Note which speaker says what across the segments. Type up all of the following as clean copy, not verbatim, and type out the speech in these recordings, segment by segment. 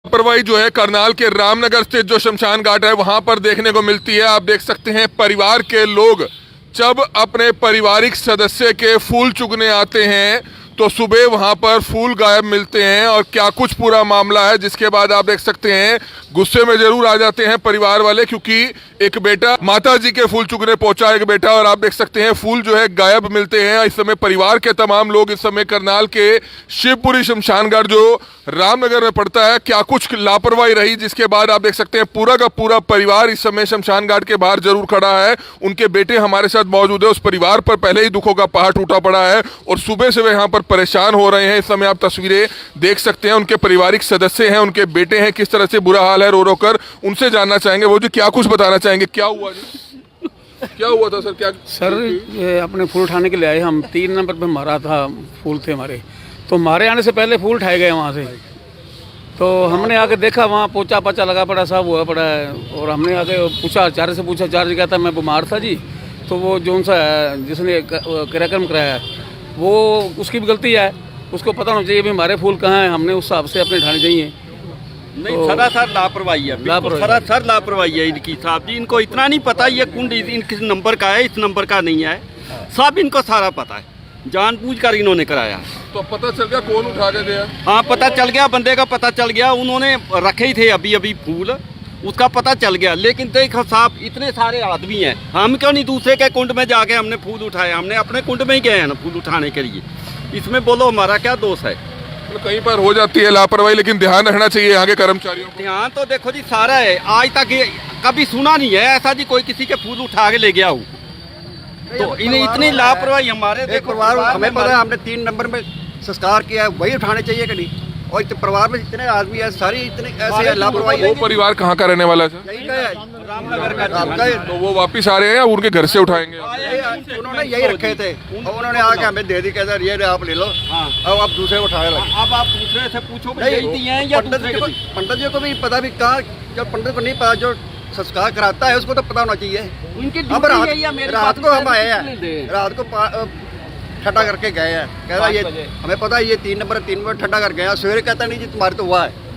Speaker 1: लापरवाही जो है करनाल के रामनगर स्थित जो शमशान घाट है वहां पर देखने को मिलती है। आप देख सकते हैं परिवार के लोग जब अपने पारिवारिक सदस्य के फूल चुगने आते हैं तो सुबह वहां पर फूल गायब मिलते हैं और क्या कुछ पूरा मामला है, जिसके बाद आप देख सकते हैं गुस्से में जरूर आ जाते हैं परिवार वाले, क्योंकि एक बेटा माता जी के फूल चुगने पहुंचा एक बेटा और आप देख सकते हैं फूल जो है गायब मिलते हैं। इस समय परिवार के तमाम लोग इस समय करनाल के शिवपुरी शमशान घाट जो रामनगर में पड़ता है, क्या कुछ लापरवाही रही, जिसके बाद आप देख सकते हैं पूरा का पूरा परिवार इस समय शमशान घाट के बाहर जरूर खड़ा है। उनके बेटे हमारे साथ मौजूद है। उस परिवार पर पहले ही दुखों का पहाड़ टूटा पड़ा है और सुबह से वे यहाँ पर परेशान हो रहे हैं। इस समय आप तस्वीरें देख सकते हैं, उनके पारिवारिक सदस्य हैं, उनके बेटे हैं, किस तरह से बुरा हाल है रो रो कर। उनसे जानना चाहेंगे वो जी क्या कुछ बताना चाहेंगे, क्या हुआ जी, क्या हुआ था सर? क्या
Speaker 2: सर ये अपने फूल उठाने के लिए आए हम, 3 नंबर पे हमारा था, फूल थे हमारे, तो हमारे आने से पहले फूल उठाए गए वहाँ से। तो हमने आके देखा वहाँ पोचा पाचा लगा पड़ा, सब हुआ पड़ा है। और हमने आके पूछा, आचार्य से पूछा, आचार्य कहता मैं बीमार था जी। तो वो जोन सा है जिसने कार्यक्रम कराया है वो उसकी भी गलती है, उसको पता होना चाहिए भी हमारे फूल कहाँ हैं, हमने उस हिसाब से अपने उठाने चाहिए।
Speaker 3: नहीं तो सरासर लापरवाही है, सरासर लापरवाही है इनकी साहब जी। इनको इतना नहीं पता ये कुंड किस नंबर का है, इस नंबर का नहीं है, सब इनको सारा पता है, जानबूझकर इन्होंने कराया।
Speaker 1: तो पता चल गया कौन उठा के गया?
Speaker 3: हाँ पता चल गया, बंदे का पता चल गया, उन्होंने रखे ही थे अभी अभी फूल, उसका पता चल गया। लेकिन देखो साहब इतने सारे आदमी हैं, हम क्यों नहीं दूसरे के कुंड में जाके हमने फूल उठाए? हमने अपने कुंड में ही गए हैं ना फूल उठाने के लिए। इसमें बोलो हमारा क्या दोष है?
Speaker 1: तो कहीं पर हो जाती है लापरवाही, लेकिन ध्यान रखना चाहिए यहाँ के कर्मचारियों को।
Speaker 3: ध्यान तो देखो जी सारा है, आज तक कभी सुना नहीं है ऐसा जी कोई किसी के फूल उठा के ले गया हो। तो इन्हें इतनी लापरवाही हमारे
Speaker 4: एक परिवार हमें पता है, हमने 3 नंबर में संस्कार किया है, वही उठाने चाहिए कि नहीं? और इतने परिवार में जितने आदमी है सारी इतने ऐसे लापरवाही।
Speaker 1: वो परिवार कहाँ का रहने वाला है सर?
Speaker 4: यही का है,
Speaker 3: रामनगर का।
Speaker 4: आपका है।
Speaker 1: तो वो वापिस आ रहे हैं या उनके घर से उठाएंगे?
Speaker 4: उन्होंने यही रखे थे और उन्होंने आके हमें दे दी, कहते ये आप ले लो। अब आप दूसरे उठाए लगे।
Speaker 3: अब आप दूसरे से पूछो कि यही दिए हैं या दूसरे के दिए?
Speaker 4: पंडित जी को भी पता भी कहाँ, जब पंडित को नहीं पता, जो संस्कार कराता है उसको तो पता होना चाहिए।
Speaker 3: उनकी
Speaker 4: अब
Speaker 3: ड्यूटी है, मेरी
Speaker 4: रात
Speaker 3: बात
Speaker 4: को हम आए
Speaker 3: दे।
Speaker 4: हैं, रात को ठंडा करके गए हैं, कह रहा ये हमें पता है ये 3 नंबर ठंडा कर गए हैं। सवेरे कहता नहीं जी तुम्हारे तो हुआ है।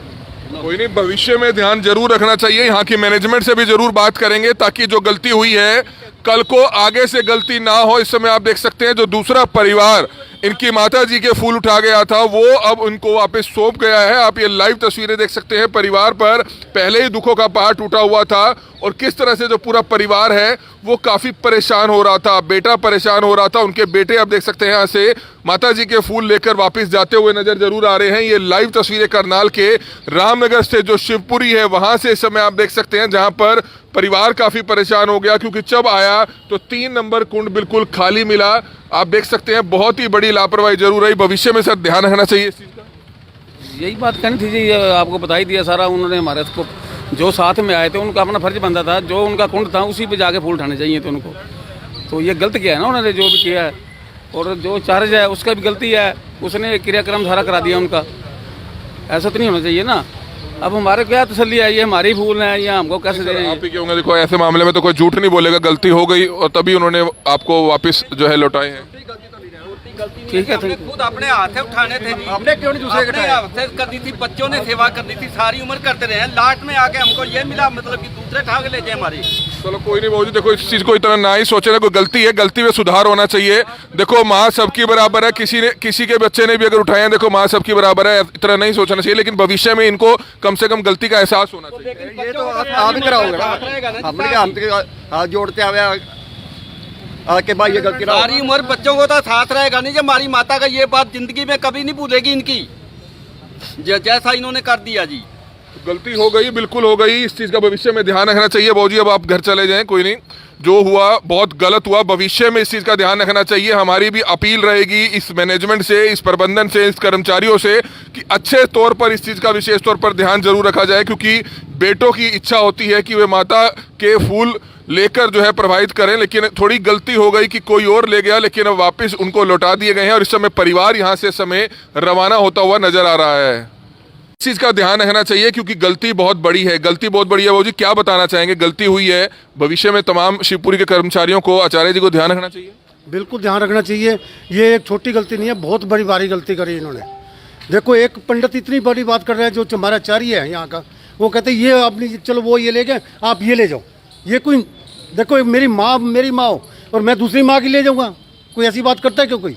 Speaker 1: कोई नहीं, भविष्य में ध्यान जरूर रखना चाहिए। यहाँ की मैनेजमेंट से भी जरूर बात करेंगे ताकि जो गलती हुई है कल को आगे से गलती ना हो। इस समय आप देख सकते हैं जो दूसरा परिवार इनकी माता जी के फूल उठा गया था वो अब उनको वापस सौंप गया है। आप ये लाइव तस्वीरें देख सकते हैं, परिवार पर पहले ही दुखों का पहाड़ टूटा हुआ था और किस तरह से जो पूरा परिवार है वो काफ़ी परेशान हो रहा था। बेटा परेशान हो रहा था, उनके बेटे आप देख सकते हैं यहाँ से माता जी के फूल लेकर वापस जाते हुए नजर जरूर आ रहे हैं। ये लाइव तस्वीरें करनाल के रामनगर से जो शिवपुरी है वहाँ से इस समय आप देख सकते हैं, जहाँ पर परिवार काफ़ी परेशान हो गया क्योंकि जब आया तो 3 नंबर कुंड बिल्कुल खाली मिला। आप देख सकते हैं बहुत ही बड़ी लापरवाही जरूर रही। भविष्य में सर ध्यान रखना चाहिए इस चीज़ का।
Speaker 2: यही बात कहनी थी जी, आपको बता ही दिया सारा। उन्होंने हमारे को जो साथ में आए थे उनका अपना फर्ज बनता था, जो उनका कुंड था उसी पे जाके फूल उठाने चाहिए थे उनको। तो ये गलत किया है ना उन्होंने जो भी किया है, और जो चार्ज है उसका भी गलती है, उसने क्रियाक्रम सारा करा दिया उनका। ऐसा तो नहीं होना चाहिए ना। अब हमारे क्या तसल्ली है, ये हमारे फूल हैं या हमको कैसे दे रहे हैं?
Speaker 1: आप ही के होंगे, देखो ऐसे मामले में तो कोई झूठ नहीं बोलेगा, गलती हो गई और तभी उन्होंने आपको वापस जो है लौटाए हैं।
Speaker 2: ठीक है,
Speaker 3: हमने खुद अपने हाथ से उठाने थे जी।
Speaker 4: हमने क्यों नहीं दूसरे के
Speaker 3: अपने हाथ से करनी थी, बच्चों ने सेवा करनी थी, सारी उम्र करते रहे हैं। लास्ट में आके हमको ये मिला, मतलब कि दूसरे उठा के ले जाए हमारी।
Speaker 1: चलो कोई नहीं बाबू जी, देखो इस चीज़ को इतना ना ही सोचे ना, कोई गलती है, गलती में सुधार होना चाहिए। देखो माँ सबकी बराबर है, किसी के बच्चे ने भी अगर उठाए हैं देखो माँ सबकी बराबर है, इतना नहीं सोचना चाहिए। लेकिन भविष्य में इनको कम से कम गलती का एहसास होना चाहिए।
Speaker 4: ये तो आप ही कराओगे ना, हमने हाथ जोड़ते आवे आके भाई ये गलती ना।
Speaker 3: सारी उम्र बच्चों को तो साथ रहेगा नहीं। जब हमारी माता का ये बात जिंदगी में कभी नहीं भूलेगी इनकी, जैसा इन्होंने कर दिया जी।
Speaker 1: गलती हो गई, बिल्कुल हो गई, इस चीज़ का भविष्य में ध्यान रखना चाहिए। बाबू जी अब आप घर चले जाएं, कोई नहीं, जो हुआ बहुत गलत हुआ, भविष्य में इस चीज़ का ध्यान रखना चाहिए। हमारी भी अपील रहेगी इस मैनेजमेंट से, इस प्रबंधन से, इस कर्मचारियों से कि अच्छे तौर पर इस चीज़ का विशेष तौर पर ध्यान जरूर रखा जाए, क्योंकि बेटों की इच्छा होती है कि वे माता के फूल लेकर जो है प्रभावित करें, लेकिन थोड़ी गलती हो गई कि कोई और ले गया, लेकिन अब वापस उनको लौटा दिए गए हैं और इस समय परिवार यहाँ से समय रवाना होता हुआ नजर आ रहा है। इस चीज़ का ध्यान रखना चाहिए क्योंकि गलती बहुत बड़ी है, गलती बहुत बड़ी है। वो जी क्या बताना चाहेंगे, गलती हुई है, भविष्य में तमाम शिवपुरी के कर्मचारियों को, आचार्य जी को ध्यान रखना चाहिए?
Speaker 5: बिल्कुल ध्यान रखना चाहिए। ये एक छोटी गलती नहीं है, बहुत बड़ी भारी गलती करी इन्होंने। देखो एक पंडित इतनी बड़ी बात कर रहा है जो हमारा आचार्य है यहाँ का, वो कहते हैं ये अपनी चलो वो ये ले गए आप ये ले जाओ। ये कोई देखो मेरी माँ हो और मैं दूसरी माँ की ले जाऊँगा, कोई ऐसी बात करता है क्यों कोई?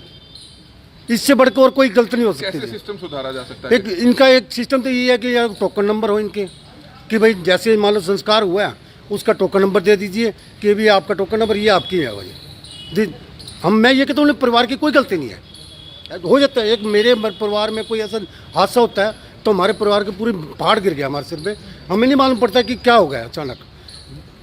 Speaker 5: इससे बढ़कर और कोई गलती नहीं हो सकती।
Speaker 1: कैसे सिस्टम सुधारा जा सकता है?
Speaker 5: एक इनका एक सिस्टम तो ये है कि यार टोकन नंबर हो इनके, कि भाई जैसे मान लो संस्कार हुआ है उसका टोकन नंबर दे दीजिए कि भी आपका टोकन नंबर ये आपकी है भाई। मैं ये कहता हूँ परिवार की कोई गलती नहीं है, हो जाता है। एक मेरे परिवार में कोई ऐसा हादसा होता है तो हमारे परिवार के पूरे पहाड़ गिर गया हमारे सिर पे, हमें नहीं मालूम पड़ता कि क्या हो गया अचानक।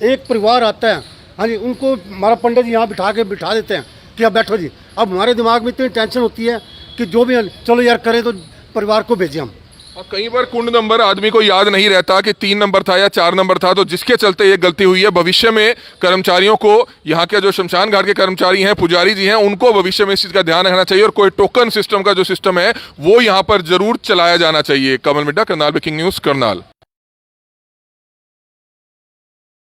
Speaker 5: एक परिवार आता है, हाँ जी, उनको हमारा पंडित जी यहाँ बिठा देते हैं कि अब बैठो जी। अब हमारे दिमाग में इतनी टेंशन होती है कि जो भी चलो यार करें तो परिवार को भेजें हम।
Speaker 1: और कई बार कुंड नंबर आदमी को याद नहीं रहता कि 3 नंबर था या 4 नंबर था, तो जिसके चलते ये गलती हुई है। भविष्य में कर्मचारियों को, यहाँ के जो शमशान घाट के कर्मचारी हैं, पुजारी जी हैं, उनको भविष्य में इस चीज़ का ध्यान रखना चाहिए और कोई टोकन सिस्टम का जो सिस्टम है वो यहाँ पर जरूर चलाया जाना चाहिए। कमल मिड्डा, करनाल ब्रेकिंग न्यूज़, करनाल।